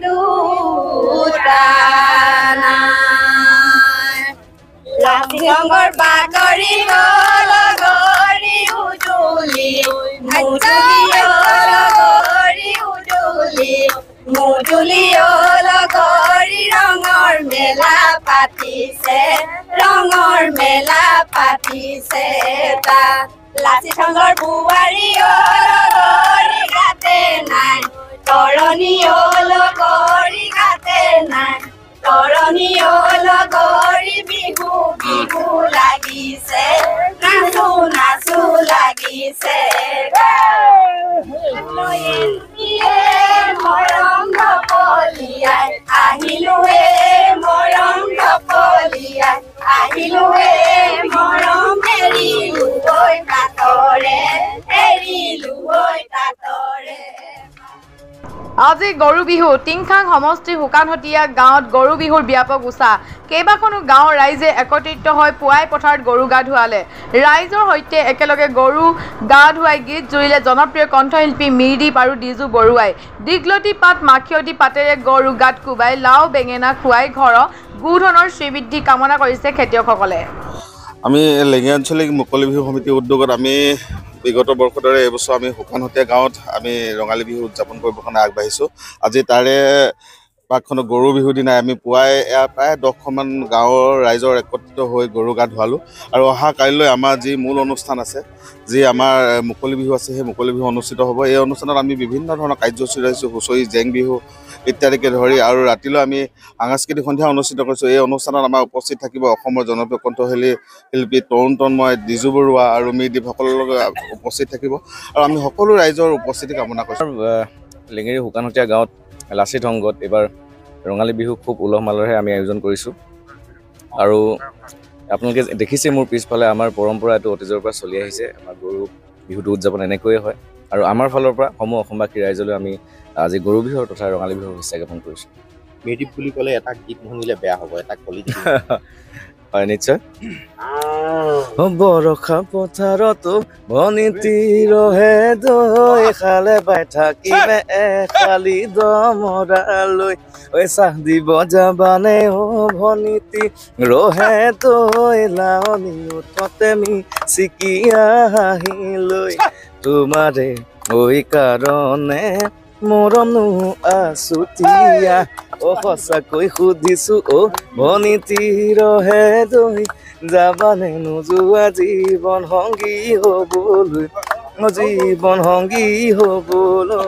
দুটা নাই লাচি ৰঙৰ বাগৰি গল গৰি উজুলি মুজুলি লগৰি ৰঙৰ মেলা পাতিছে তা লাচি ৰঙৰ বুৱাৰী লগৰি গাতে নাই তৰণি লগৰি গাতে নাই তৰণি লগৰি বিহু বিহু লাগিছে নাচো নাচো লাগিছে মৰম ঢপলিয়াই আহিলোৱে মৰম ঢপলিয়াই আহিলোৱে মৰম এৰিলো গৈ তাতৰে আজি গৰু বিহু টিংখাং সমষ্টি শুকানহতীয়া গাঁৱত গৰু বিহুৰ ব্যাপক উৎসাহ কেইবাখনো গাঁৱৰ ৰাইজে একত্ৰিত হৈ পুৱাই পথাৰত গৰু গা ধুৱালে ৰাইজৰ সৈতে একেলগে গৰু গা ধুৱাই গীত জুৰিলে জনপ্ৰিয় কণ্ঠশিল্পী মিৰদীপ আৰু ডিজু বৰুৱাই দীঘলতি পাত মাখিয়তী পাতেৰে গৰু গাত কোবাই লাও বেঙেনা খুৱাই ঘৰৰ গুধনৰ শ্ৰীবৃদ্ধি কামনা কৰিছে খেতিয়কসকলে আমি লেঙি আঞ্চলিক মুকলি বিহু সমিতিৰ উদ্যোগত আমি বিগত বৰ্ষৰ দৰে এইবছৰ আমি শুকানহতীয়া গাঁৱত আমি ৰঙালী বিহু উদযাপন কৰিবৰ কাৰণে আগবাঢ়িছোঁ আজি তাৰে পাকখনৰ গৰু বিহুৰ দিনাই আমি পুৱাই প্ৰায় 10খন গাঁৱৰ ৰাইজৰ একত্ৰিত হৈ গৰু গা ধুৱালোঁ আৰু অহা কাইলৈ আমাৰ যি মূল অনুষ্ঠান আছে যি আমাৰ মুকলি বিহু আছে সেই মুকলি বিহু অনুষ্ঠিত হ'ব এই অনুষ্ঠানত আমি বিভিন্ন ধৰণৰ কাৰ্যসূচী ৰাখিছোঁ হুঁচৰি জেং বিহু ইত্যাদিকে ধৰি আৰু ৰাতিলৈ আমি সাংস্কৃতিক সন্ধিয়া অনুষ্ঠিত কৰিছোঁ এই অনুষ্ঠানত আমাৰ উপস্থিত থাকিব অসমৰ জনপ্ৰিয় কণ্ঠশিল্পী তৰুণ তন্ময় ডিজু বৰুৱা আৰু মিৰদীপ সকলোকে উপস্থিত থাকিব আৰু আমি সকলো ৰাইজৰ উপস্থিতি কামনা কৰিছোঁ লেঙেৰী শুকানহতীয়া গাঁৱত লাচিত সংঘত এইবাৰ ৰঙালী বিহু খুব উলহ মালহেৰে আমি আয়োজন কৰিছোঁ আৰু আপোনালোকে দেখিছে মোৰ পিছফালে আমাৰ পৰম্পৰা এইটো অতীজৰ পৰা চলি আহিছে আমাৰ গৰু বিহুটো উদযাপন এনেকৈয়ে হয় আৰু আমাৰ ফালৰ পৰা সমূহ অসমবাসী ৰাইজলৈ আমি আজি গৰু বিহুৰ তথা ৰঙালী বিহুৰ শুভেচ্ছা জ্ঞাপন কৰিছোঁ মিৰদীপ বুলি ক'লে এটা গীত শুনিলে বেয়া হ'ব এটা কলি হয় নিশ্চয় বৰষা পথাৰতো বনিতি ৰহে দৈ খালে পাই থাকিলে খালি দমৰালৈ ঐ চাহ দিব যাবানে অ ভনিতি ৰহে দৈ লাৱনি উঠতে মি চিকি আহিলৈ তোমাৰে ঐ কাৰণে মৰমনো আছুতীয়া অ সঁচাকৈ সুধিছো অ ভনিতি ৰহে দৈ যাবানে নোযোৱা জীৱন সংগী হ'বলৈ